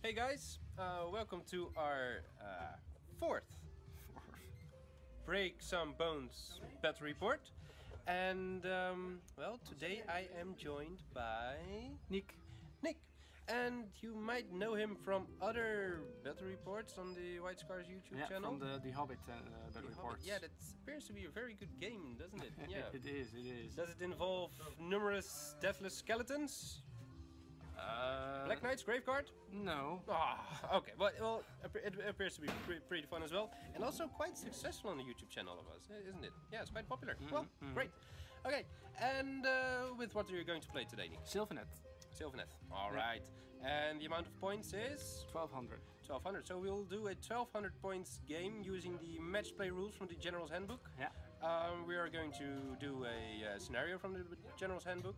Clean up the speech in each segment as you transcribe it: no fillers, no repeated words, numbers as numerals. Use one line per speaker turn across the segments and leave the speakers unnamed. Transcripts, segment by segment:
Hey guys, welcome to our fourth Break Some Bones Battle Report. And well, today I am joined by
Niek.
And you might know him from other battle reports on the White Scar's YouTube channel.
From the Hobbit battle reports.
Yeah, that appears to be a very good game, doesn't it? Yeah,
it is.
Does it involve numerous deathless skeletons? Black Knight's Graveguard?
No.
Ah, okay. Well, it appears to be pretty fun as well, and also quite successful on the YouTube channel of us, isn't it? Yeah, it's quite popular. Great. Okay, and with what are you going to play today, Niek?
Sylvaneth.
Sylvaneth. All right. And the amount of points is
1200.
1200. So we'll do a 1200 points game using the match play rules from the Generals Handbook.
Yeah.
We are going to do a scenario from the Generals Handbook.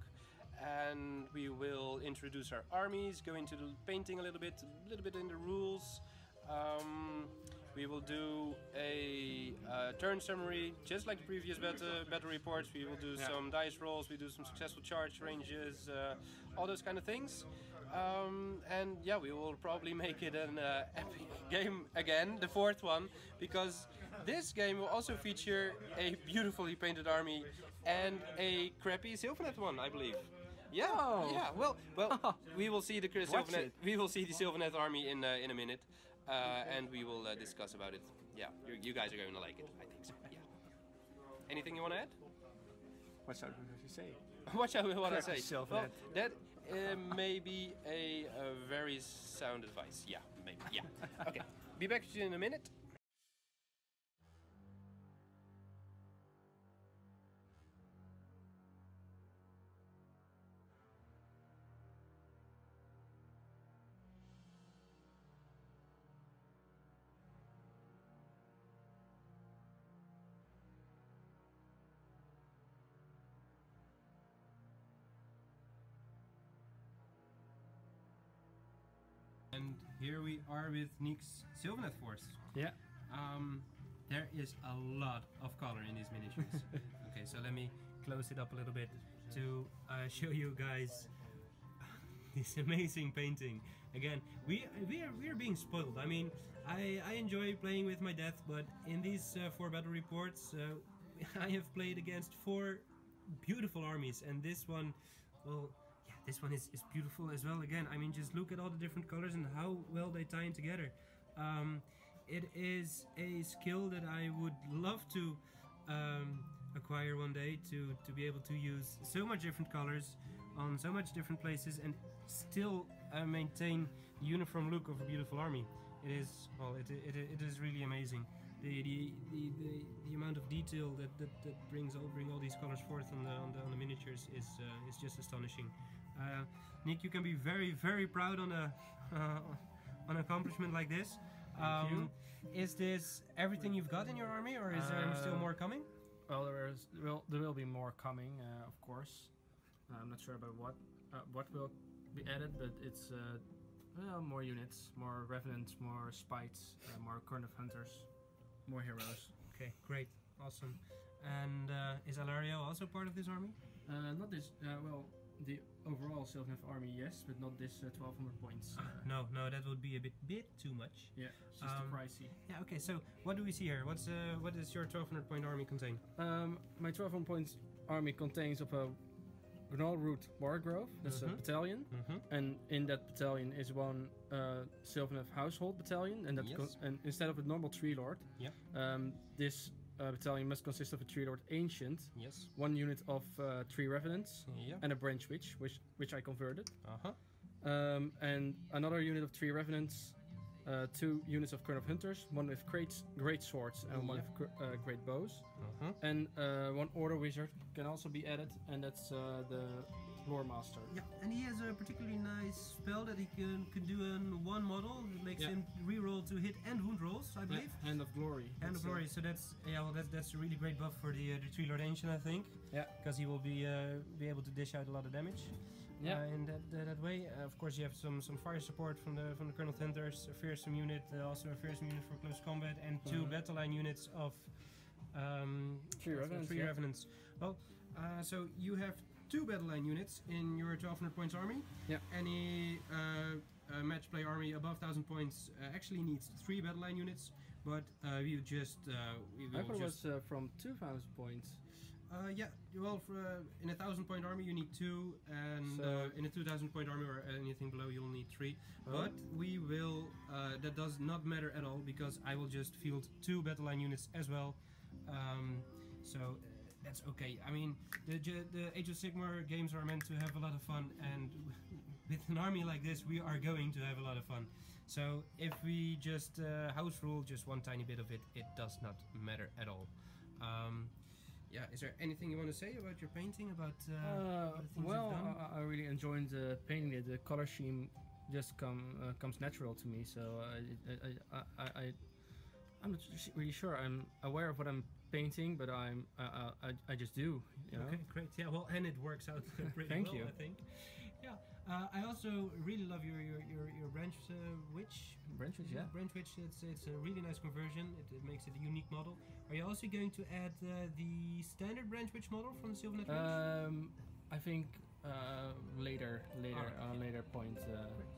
And we will introduce our armies, go into the painting a little bit in the rules. We will do a turn summary, just like the previous battle reports. We will do some dice rolls, we do some successful charge ranges, all those kind of things. And yeah, we will probably make it an epic game again, the fourth one, because this game will also feature a beautifully painted army and a crappy Sylvaneth one, I believe. Yeah, yeah. Well, we will see the Sylvaneth. We will see the Sylvaneth army in a minute, and we will discuss about it. Yeah, you guys are going to like it. I think so. Yeah. Anything you want to add?
What shall we say?
What shall we want to say?
Sylvaneth.
Well, that may be a very sound advice. Yeah, maybe. Yeah. Okay. Be back with you in a minute. And here we are with Niek's Sylvaneth force.
Yeah.
There is a lot of color in these miniatures. Okay, so let me close it up a little bit to show you guys this amazing painting. Again, we are being spoiled. I mean, I enjoy playing with my death, but in these 4 battle reports, I have played against 4 beautiful armies, and this one, well, yeah, this one is beautiful as well. Again, I mean, just look at all the different colors and how well they tie in together. It is a skill that I would love to acquire one day, to be able to use so much different colors on so much different places and still maintain the uniform look of a beautiful army. It is, well, it is really amazing. The amount of detail that bring all these colors forth on the miniatures is just astonishing. Niek, you can be very proud on an accomplishment like this. Is this everything you've got in your army, or is there still more coming?
Well, there will be more coming, of course. I'm not sure about what will be added, but it's well, more units, more revenants, more spites, more corn of hunters. More heroes.
Okay, great, awesome. And is Alario also part of this army?
Not this. Well, the overall Sylvaneth army, yes, but not this 1200 points.
No, that would be a bit too much.
Yeah, it's just too pricey.
Yeah. Okay. So what do we see here? What does your 1200 point army contain?
My 1200 points army contains of a Gnarlroot Wargrove. That's a battalion, and in that battalion is one Sylvaneth household battalion, and and instead of a normal tree lord, this battalion must consist of a tree lord ancient, 1 unit of 3 revenants, and a branch witch, which I converted, and another unit of 3 revenants, 2 units of Kern of Hunters, 1 with great swords and 1 with great bows, and 1 Order Wizard can also be added, and that's the Lore Master.
Yeah, and he has a particularly nice spell that he can do in 1 model. It makes him reroll to hit and wound rolls, I believe.
Hand of Glory.
Hand of Glory. So that's that's a really great buff for the Tree Lord Ancient, I think. Yeah. Because he will be able to dish out a lot of damage. Yeah. In that way, of course, you have some fire support from the Colonel Hunters, a fearsome unit, also a fearsome unit for close combat, and 2 battle line units of 3 revenants. Well, so you have 2 battle line units in your 1200 points army.
Yeah.
Any match play army above 1,000 points actually needs 3 battle line units, but we just
I thought it was from 2,000 points.
Yeah, well, in a 1,000 point army you need 2, and
So
in a 2,000 point army or anything below you'll need 3. But we will, that does not matter at all, because I will just field 2 battle line units as well. So that's okay. I mean, the Age of Sigmar games are meant to have a lot of fun, and with an army like this we are going to have a lot of fun. So if we just house rule just one tiny bit of it, it does not matter at all. Yeah, is there anything you want to say about your painting, about the things
well,
you've done?
I really enjoyed painting it. The color scheme just comes natural to me, so I'm not really sure. I'm aware of what I'm painting, but I just do. You know?
Okay, great. Yeah, well, and it works out pretty
Thank
well,
you.
I think. Yeah, I also really love your branch witch.
Branch witch, yeah.
Branch witch. It's a really nice conversion. It makes it a unique model. Are you also going to add the standard branch witch model from the Sylvaneth range?
I think later point.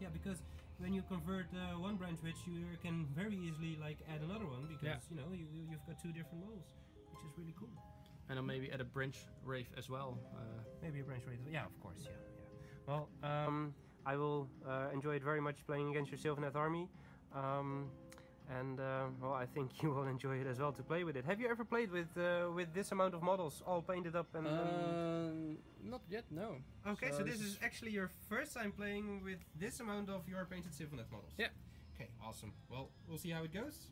Yeah, because when you convert one branch witch, you can very easily like add another one, because you know you've got 2 different models, which is really cool.
And I'll maybe add a branch wraith as well.
Maybe a branch wraith. Yeah, of course. Yeah. Well, I will enjoy it very much playing against your Sylvaneth army, and well, I think you will enjoy it as well to play with it. Have you ever played with this amount of models all painted up and?
Not yet, no.
Okay, so this is actually your first time playing with this amount of your painted Sylvaneth models.
Yeah.
Okay, awesome. Well, we'll see how it goes.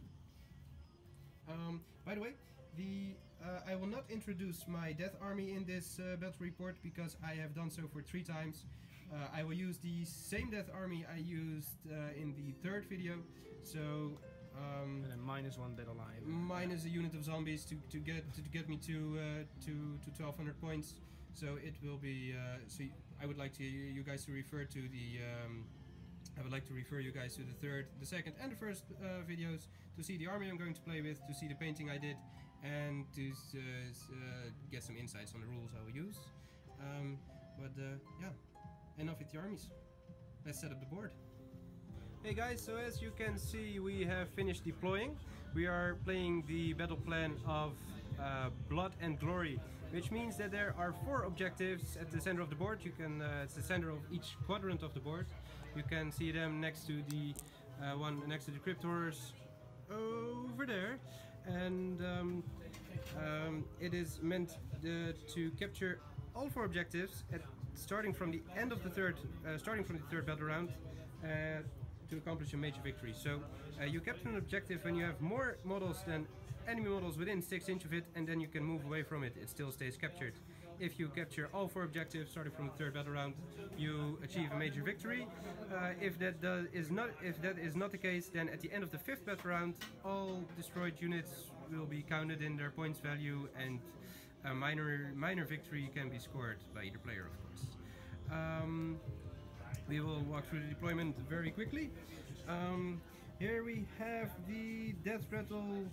By the way, I will not introduce my death army in this battle report, because I have done so for 3 times. I will use the same death army I used in the 3rd video, so
and then -1 dead alive.
minus a unit of zombies to get me to 1,200 points. So it will be. So I would like you guys to refer to the. I would like to refer you guys to the 3rd, the 2nd, and the 1st videos to see the army I'm going to play with, to see the painting I did, and to get some insights on the rules I will use. Yeah, enough with the armies. Let's set up the board. Hey guys, so as you can see, we have finished deploying. We are playing the battle plan of Blood and Glory, which means that there are 4 objectives at the center of the board. You can it's the center of each quadrant of the board. You can see them next to the one next to the cryptors over there, and it is meant to capture all 4 objectives starting from the end of the third battle round to accomplish a major victory. So you capture an objective when you have more models than enemy models within 6 inches of it, and then you can move away from it. It still stays captured. If you capture all 4 objectives starting from the 3rd battle round, you achieve a major victory. If that is not the case, then at the end of the 5th battle round, all destroyed units will be counted in their points value, and a minor victory can be scored by either player, of course. We will walk through the deployment very quickly. Here we have the Death Rattle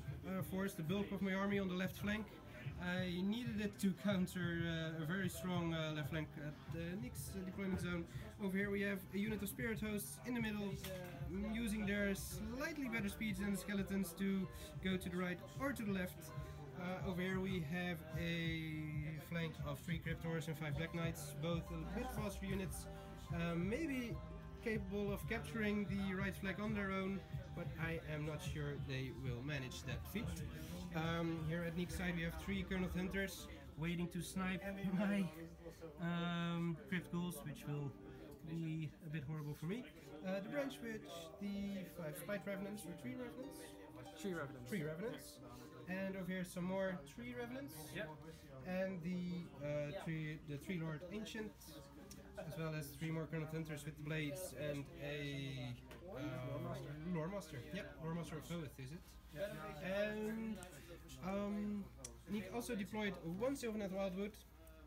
force, the bulk of my army on the left flank. I needed it to counter a very strong left flank at Niek's deployment zone. Over here we have a unit of Spirit Hosts in the middle, using their slightly better speeds than the skeletons to go to the right or to the left. Over here we have a flank of 3 Cryptors and 5 Black Knights, both a bit faster units, maybe capable of capturing the right flank on their own, but I am not sure they will manage that feat. Here at Niek's side we have 3 Colonel Hunters waiting to snipe my Crypt Ghouls, which will be a bit horrible for me. The Branch Witch, the 5 Spite Revenants, or 3 Revenants?
3 Revenants.
3 Revenants. And over here some more 3 Revenants.
Yep.
And the 3 Lord Ancient, as well as 3 more Colonel Hunters with blades and a Lore Master. Yep, Lore Master of Foeth, is it? Yep. And Niek also deployed 1 Sylvaneth Wildwood,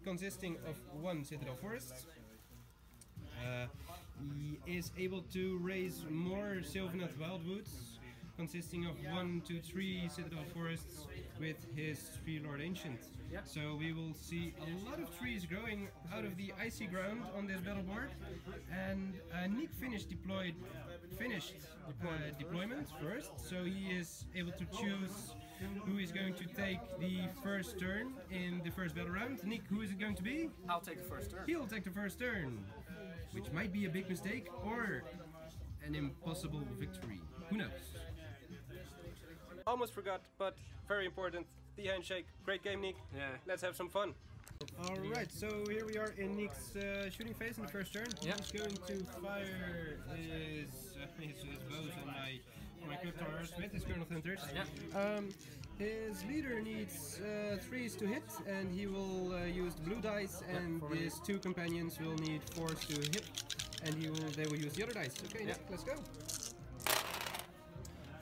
consisting of 1 Citadel Forest. He is able to raise more Sylvaneth Wildwoods, consisting of 1, 2, 3 Citadel forests with his 3 Lord Ancient.
Yeah.
So we will see a lot of trees growing out of the icy ground on this battle board. And Niek finished deployment first, so he is able to choose who is going to take the first turn in the first battle round. Niek, who is it going to be?
I'll take the first turn.
He'll take the first turn, which might be a big mistake or an impossible victory. Who knows? Almost forgot, but very important. The handshake. Great game, Niek.
Yeah.
Let's have some fun. Alright, so here we are in Niek's shooting phase in the first turn.
Yeah.
He's going to fire his bows on my Crypto Smith, his Colonel Hunters.
Yeah.
His leader needs 3s to hit, and he will use the blue dice, and his 2 companions will need 4s to hit, and they will use the other dice. Okay, yeah. Let's go.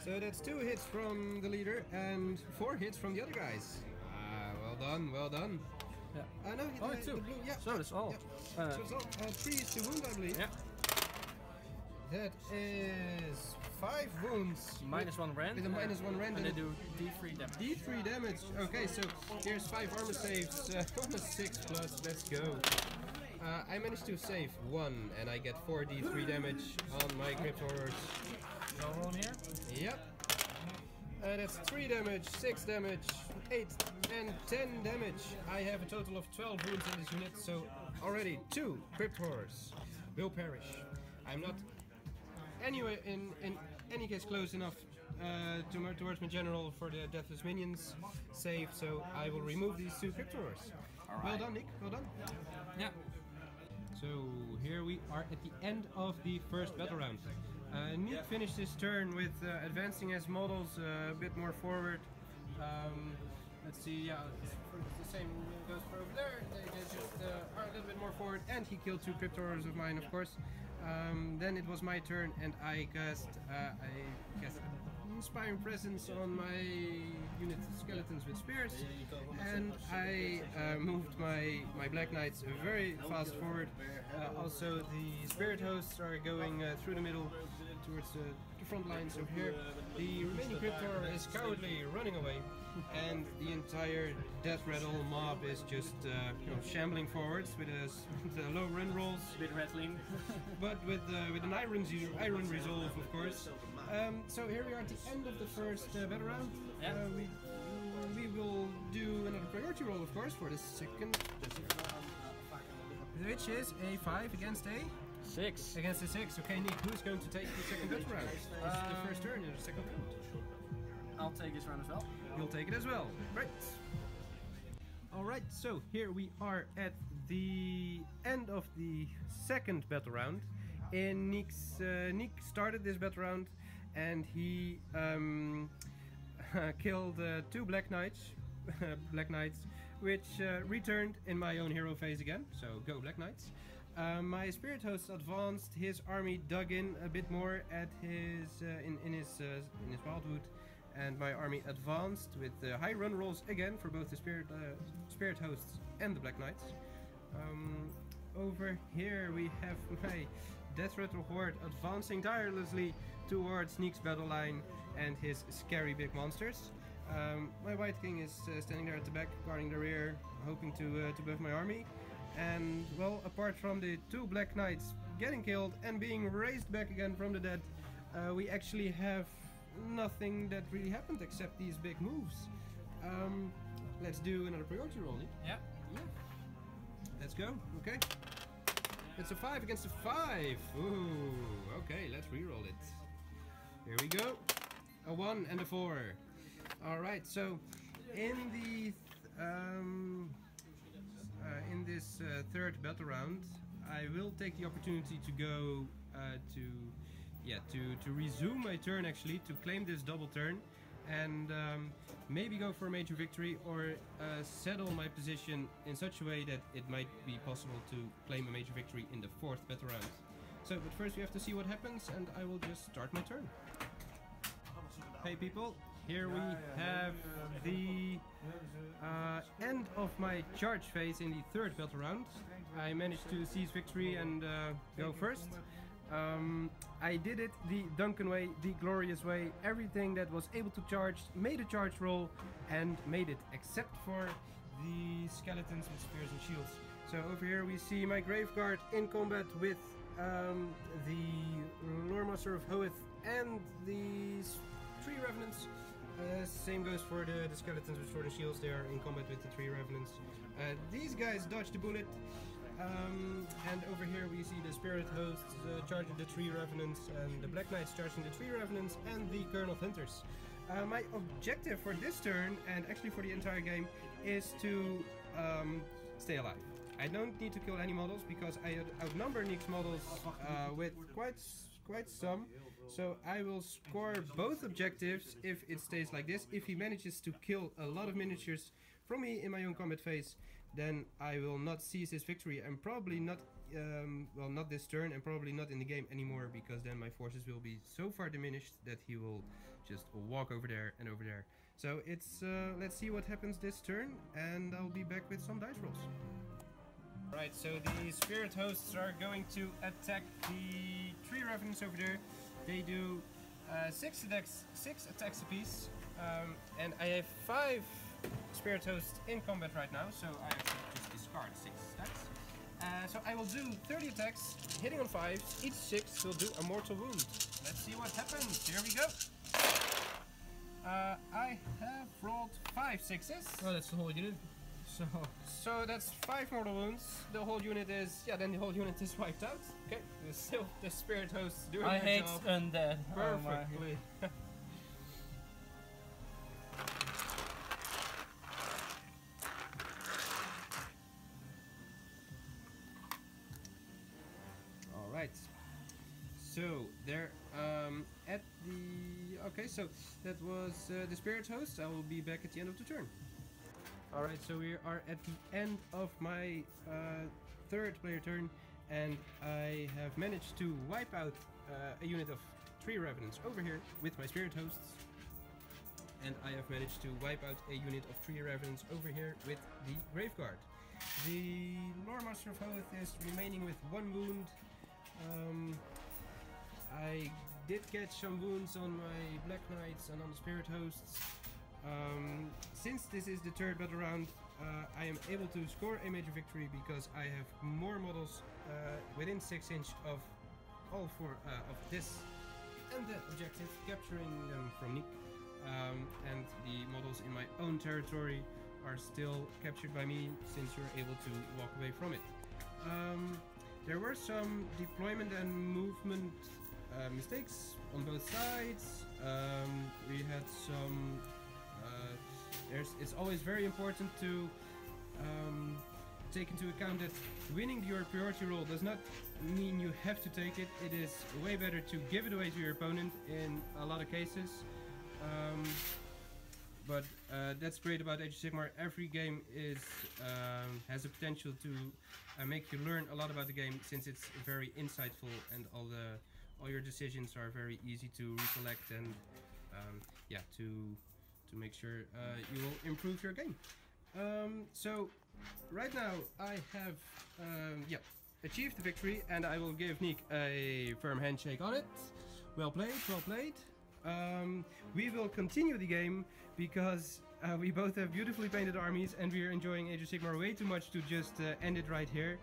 So that's 2 hits from the leader and 4 hits from the other guys. Well done, well done.
Yeah.
No,
oh, 2.
The blue, yeah.
So that's all.
Yeah. So it's all 3 is to wound, I believe.
Yeah.
That is 5 wounds.
-1 rend.
With a -1 rend.
And they do D3 damage.
D3 damage. Okay, so here's 5 armor saves on a 6+. Let's go. I managed to save 1, and I get 4 D3 damage on my Crypt Horrors.
Go on here?
Yep. That's 3 damage, 6 damage, 8 and 10 damage. I have a total of 12 wounds in this unit, so already 2 Crypt Horrors will perish. I'm not anyway in any case close enough towards my general for the Deathless Minions save, so I will remove these 2 Crypt Horrors. Right. Well done, Niek, well done.
Yeah.
So here we are at the end of the first battle round. Niek finished his turn with advancing his models a bit more forward. Let's see, yeah, the same goes for over there. They just are a little bit more forward, and he killed 2 Crypt Horrors of mine, of course. Then it was my turn, and I cast Inspiring Presence on my unit Skeletons with Spears, and I moved my Black Knights very fast forward. Also, the Spirit Hosts are going through the middle towards the front lines over here. The remaining Crypt Horror is cowardly running away, and the entire Death Rattle mob is just shambling forwards with a low run rolls.
A bit rattling.
But with an iron resolve, of course. So here we are at the end of the first battle round.
Yeah.
We will do another priority roll, of course, for the second. Which is a 5 against a
6.
Against a 6. Okay, Niek, who's going to take the second battle round? This is the first turn in the second round.
I'll take this round as well.
You'll take it as well. Right. Alright, so here we are at the end of the second battle round. And Niek started this battle round, and he killed 2 Black Knights, which returned in my own hero phase again. So go Black Knights. My Spirit Host advanced. His army dug in a bit more at his in his Wildwood, and my army advanced with high run rolls again for both the Spirit Hosts and the Black Knights. Over here we have my Death Rattle Horde advancing tirelessly towards Niek's battle line and his scary big monsters. My White King is standing there at the back, guarding the rear, hoping to buff my army. And well, apart from the 2 Black Knights getting killed and being raised back again from the dead, we actually have nothing that really happened except these big moves. Let's do another priority roll, Niek.
Yeah.
Let's go. Okay. It's a 5 against a 5. Ooh. Okay, let's reroll it. Here we go. A 1 and a 4. All right. So, in the in this third battle round, I will take the opportunity to go to resume my turn, actually, to claim this double turn, and maybe go for a major victory, or settle my position in such a way that it might be possible to claim a major victory in the fourth battle round. So, but first we have to see what happens, and I will just start my turn. Hey people, here we have the end of my charge phase in the third battle round. I managed to seize victory and go first. I did it the Duncan way, the glorious way. Everything that was able to charge made a charge roll and made it, except for the skeletons with spears and shields. So over here we see my Graveguard in combat with the Loremaster of Hoeth and the Tree Revenants. Same goes for the skeletons with sword and shields. They are in combat with the Tree Revenants. These guys dodge the bullet. And over here we see the Spirit Hosts charging the Tree Revenants, and the Black Knights charging the Tree Revenants, and the Colonel Hunters. My objective for this turn, and actually for the entire game, is to stay alive. I don't need to kill any models because I outnumber Niek's models with quite some. So I will score both objectives if it stays like this. If he manages to kill a lot of miniatures from me in my own combat phase, then I will not seize his victory, and probably not, well, not this turn, and probably not in the game anymore, because then my forces will be so far diminished that he will just walk over there and over there. So it's, let's see what happens this turn, and I'll be back with some dice rolls. Right, so the Spirit Hosts are going to attack the Tree Revenants over there. They do 6 attacks apiece, and I have 5 Spirit Hosts in combat right now, so I actually just discard 6 attacks. So I will do 30 attacks, hitting on 5s. Each 6 will do a mortal wound. Let's see what happens. Here we go. I have rolled 5 6s.
Oh, that's the whole unit.
So that's 5 mortal wounds. The whole unit is, yeah, then the whole unit is wiped out. Okay, still the Spirit Hosts doing their job.
I hate undead.
Perfectly. Alright. So there at the, okay, so that was the Spirit Host. I will be back at the end of the turn. Alright, so we are at the end of my third player turn, and I have managed to wipe out a unit of Tree Revenants over here with my Spirit Hosts, and I have managed to wipe out a unit of Tree Revenants over here with the Graveguard. The Loremaster of Hoeth is remaining with 1 wound. I did get some wounds on my Black Knights and on the Spirit Hosts. Since this is the third battle round, I am able to score a major victory because I have more models within 6 inch of all 4 of this and the objective, capturing them from Niek. And the models in my own territory are still captured by me, since you're able to walk away from it. There were some deployment and movement mistakes on both sides. We had some it's always very important to take into account that winning your priority roll does not mean you have to take it. It is way better to give it away to your opponent in a lot of cases. But that's great about Age of Sigmar. Every game is has the potential to make you learn a lot about the game, since it's very insightful, and all your decisions are very easy to recollect, and yeah, to make sure you will improve your game. So right now I have yeah, achieved the victory, and I will give Niek a firm handshake on it. Well played, well played. We will continue the game because we both have beautifully painted armies, and we are enjoying Age of Sigmar way too much to just end it right here.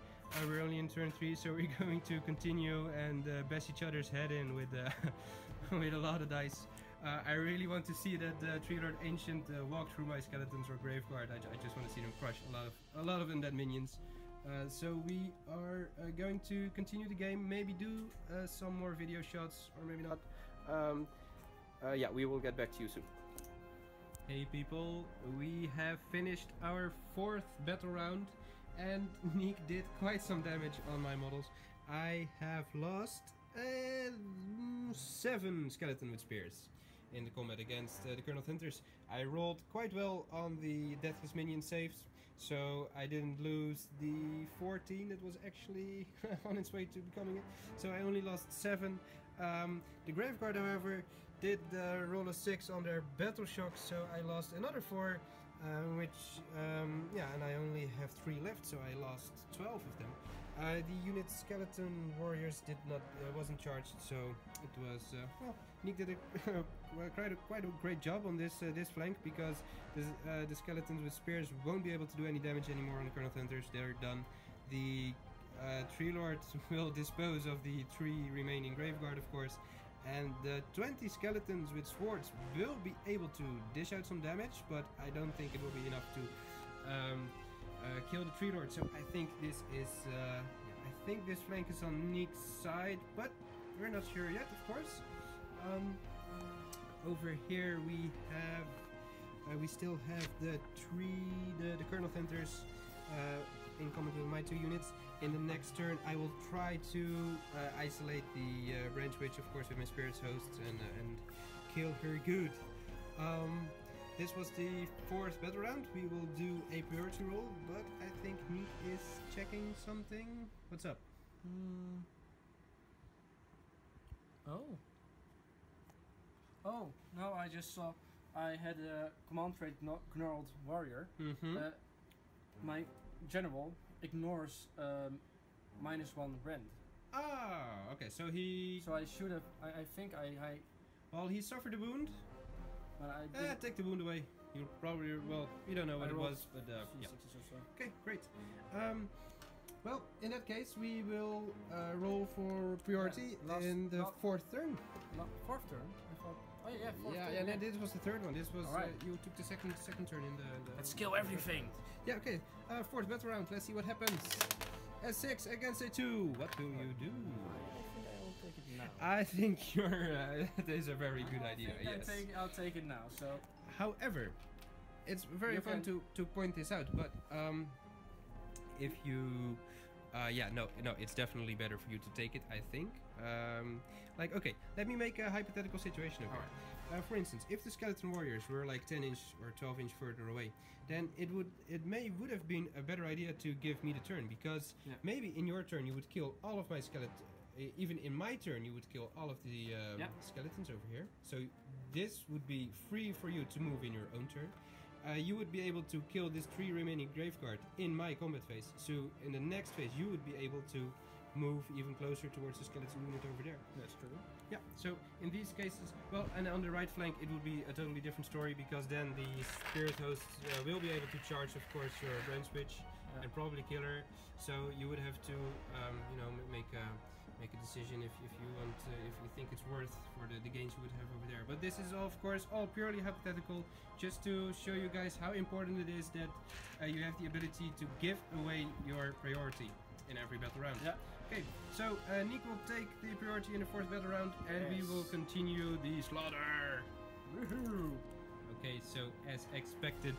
We're only in turn 3, so we're going to continue and bash each other's head in with with a lot of dice. I really want to see that Tree Lord Ancient walk through my skeletons or Graveguard. I just want to see them crush a lot of undead minions. So we are going to continue the game, maybe do some more video shots, or maybe not. Yeah, we will get back to you soon. Hey people, we have finished our 4th battle round, and Niek did quite some damage on my models. I have lost 7 skeleton with spears in the combat against the Colonel Hunters. I rolled quite well on the Deathless Minion saves, so I didn't lose the 14 that was actually on its way to becoming it. So I only lost 7. The Graveguard, however, did roll a 6 on their battle shock, so I lost another 4, which, yeah, and I only have 3 left, so I lost 12 of them. The unit skeleton warriors did not wasn't charged, so it was well. Niek did quite a great job on this this flank because the skeletons with spears won't be able to do any damage anymore on the Colonel Hunters. They're done. The Tree Lords will dispose of the 3 remaining Graveguard, of course, and the 20 skeletons with swords will be able to dish out some damage, but I don't think it will be enough to kill the Tree Lord. So I think this is this flank is on Niek's side, but we're not sure yet, of course. Over here we have we still have the Colonel Hunters in common with my 2 units. In the next turn I will try to isolate the Branch Witch, of course, with my Spirit's Hosts and kill her good. This was the 4th battle round. We will do a priority roll, but I think Niek is checking something. What's up?
Oh, no, I just saw I had a command trait Gnarled Warrior. My general ignores -1 rend.
Ah, okay, so he...
So I should have, I think I...
Well, he suffered a wound.
But I
take the wound away. You'll probably, well, you don't know what it was, but yeah. Okay, great. Well, in that case, we will roll for priority in the 4th turn.
4th turn? I thought. Oh yeah, 4th turn.
Yeah, no, this was the 3rd one. This was you took the second turn in the
Let's kill everything.
Yeah, okay. 4th battle round. Let's see what happens. A 6 against a 2. What will you do? I think you're. That is a very good idea. Yes.
I'll take it now. So.
However, it's very fun to point this out, but if you, yeah, no, it's definitely better for you to take it. I think. Like, okay, let me make a hypothetical situation of it. For instance, if the skeleton warriors were like 10-inch or 12-inch further away, then it would have been a better idea to give me the turn, because maybe in your turn you would kill all of my skeletons. Even in my turn, you would kill all of the skeletons over here. So this would be free for you to move in your own turn. You would be able to kill this 3 remaining Graveguard in my combat phase. So in the next phase, you would be able to move even closer towards the skeleton unit over there.
That's true.
Yeah, so in these cases, well, and on the right flank it would be a totally different story, because then the Spirit Hosts will be able to charge, of course, your Branch Witch and probably kill her. So you would have to, you know, make a decision if you want, if you think it's worth for the gains you would have over there. But this is all, of course, all purely hypothetical, just to show you guys how important it is that you have the ability to give away your priority in every battle round.
Yeah.
Okay, so Niek will take the priority in the 4th battle round, and we will continue the slaughter. Woohoo! Okay, so as expected,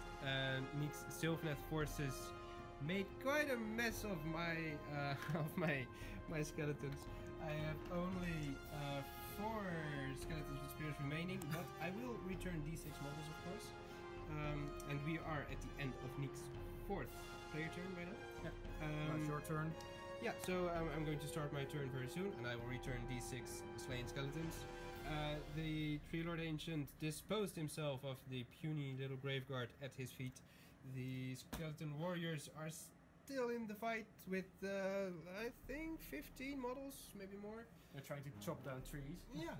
Niek's Sylvaneth forces made quite a mess of my skeletons. I have only 4 skeletons with spears remaining, but I will return D6 models, of course. And we are at the end of Niek's 4th player turn right now.
Yeah. Your turn.
Yeah, so I'm going to start my turn very soon, and I will return D6 slain skeletons. The Tree Lord Ancient disposed himself of the puny little Graveguard at his feet. The skeleton warriors are still in the fight with, I think, 15 models, maybe more.
They're trying to chop down trees.
Yeah.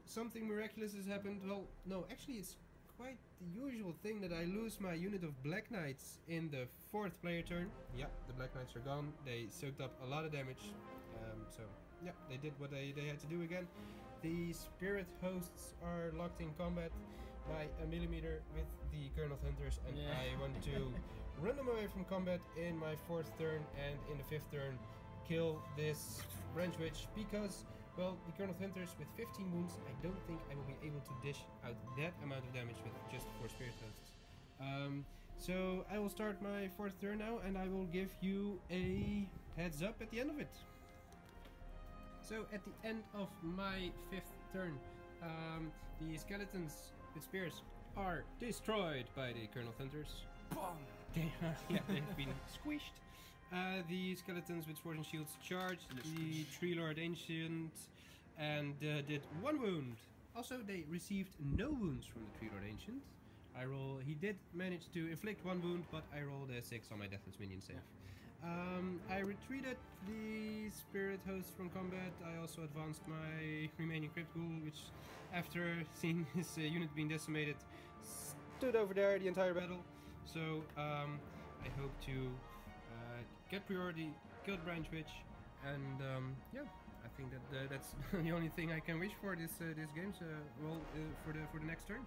Something miraculous has happened. Well, no, actually it's quite the usual thing that I lose my unit of Black Knights in the 4th player turn. Yeah, the Black Knights are gone. They soaked up a lot of damage. So, yeah, they did what they had to do again. The Spirit Hosts are locked in combat by a millimeter with the Colonel Hunters, and I want to run them away from combat in my 4th turn, and in the 5th turn kill this Branch Witch, because, well, the Colonel Hunters with 15 wounds, I don't think I will be able to dish out that amount of damage with just 4 Spirit Hosts. So I will start my 4th turn now, and I will give you a heads up at the end of it. So at the end of my 5th turn, the skeletons with spears are destroyed by the Colonel Hunters. Boom! They've been squished. The skeletons with swords and shields charged the Tree Lord Ancient and did 1 wound. Also, they received no wounds from the Tree Lord Ancient. He did manage to inflict 1 wound, but I rolled a 6 on my Deathless Minion save. I retreated the spirit host from combat. I also advanced my remaining crypt ghoul, which, after seeing his unit being decimated, stood over there the entire battle. So I hope to get priority, kill the branch witch, and yeah, I think that that's the only thing I can wish for this game's roll for the next turn.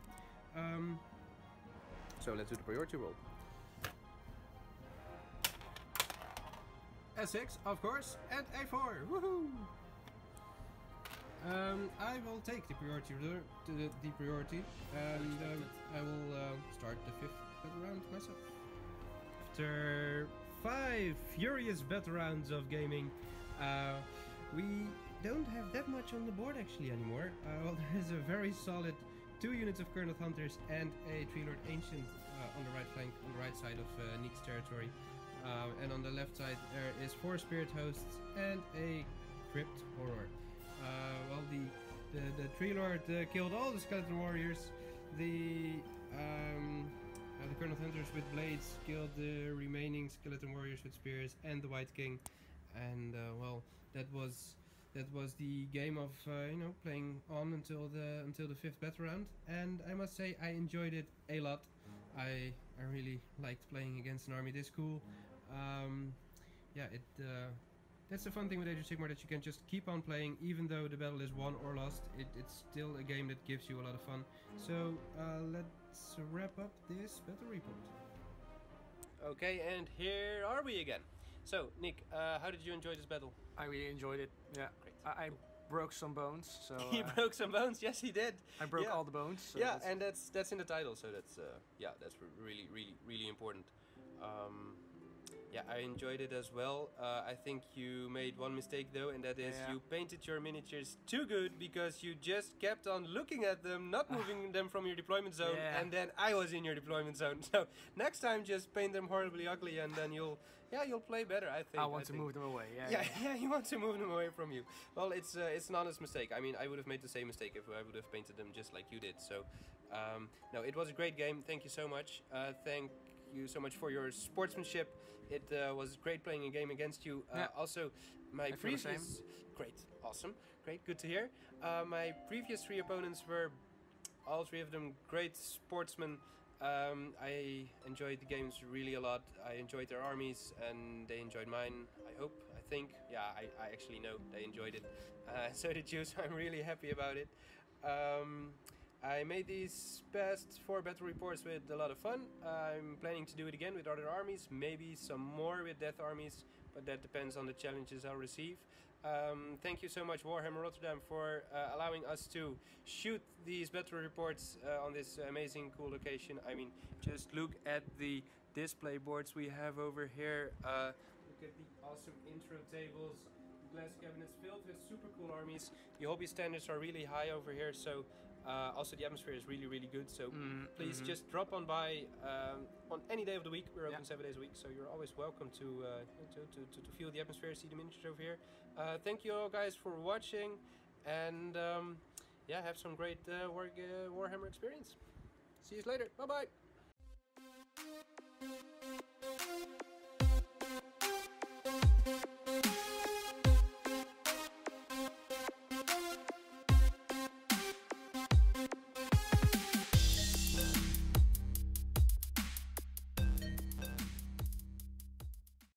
So let's do the priority roll. A6, of course, and A4. Woohoo! I will take the priority and I will start the 5th battle round myself. After 5 furious battle rounds of gaming, we don't have that much on the board actually anymore. Well, there is a very solid 2 units of Colonel Hunters and a 3-Lord Ancient on the right flank, on the right side of Niek's territory. And on the left side there is 4 Spirit Hosts and a Crypt Horror. Well, the 3-Lord killed all the Skeleton Warriors. The Colonel Hunters with Blades killed the remaining Skeleton Warriors with Spears and the White King. And well, that was the game of playing on until the 5th battle round. And I must say I enjoyed it a lot. I really liked playing against an army this cool. Yeah, that's the fun thing with Age of Sigmar, that you can just keep on playing even though the battle is won or lost. It's still a game that gives you a lot of fun. So let's wrap up this battle report. Okay, and here are we again. So Niek, how did you enjoy this battle?
I really enjoyed it. Yeah, great. I broke some bones. So
he broke some bones. Yes, he did.
I broke all the bones. So
yeah, and that's in the title. So that's that's really important. Yeah, I enjoyed it as well. I think you made one mistake though, and that is you painted your miniatures too good because you just kept on looking at them, not moving them from your deployment zone, and then I was in your deployment zone. So next time just paint them horribly ugly, and then you'll play better, I think.
I want to move them away.
Yeah, you want to move them away from you. Well, it's an honest mistake. I mean, I would have made the same mistake if I would have painted them just like you did. So, no, it was a great game. Thank you so much. Thank you so much for your sportsmanship. It was great playing a game against you. Also, my previous... Great, awesome, great, good to hear. My previous 3 opponents were, all 3 of them, great sportsmen. I enjoyed the games really a lot. I enjoyed their armies and they enjoyed mine, I hope, I think. Yeah, I actually know they enjoyed it. So did you, so I'm really happy about it. I made these past 4 battle reports with a lot of fun. I'm planning to do it again with other armies, maybe some more with death armies, but that depends on the challenges I'll receive. Thank you so much, Warhammer Rotterdam, for allowing us to shoot these battle reports on this amazing, cool location. I mean, just look at the display boards we have over here. Look at the awesome intro tables, glass cabinets filled with super cool armies. The hobby standards are really high over here, so also the atmosphere is really good. So please just drop on by on any day of the week. We're open 7 days a week, so you're always welcome to feel the atmosphere, see the miniatures over here. Thank you all guys for watching, and yeah, have some great Warhammer experience. See you later. Bye bye.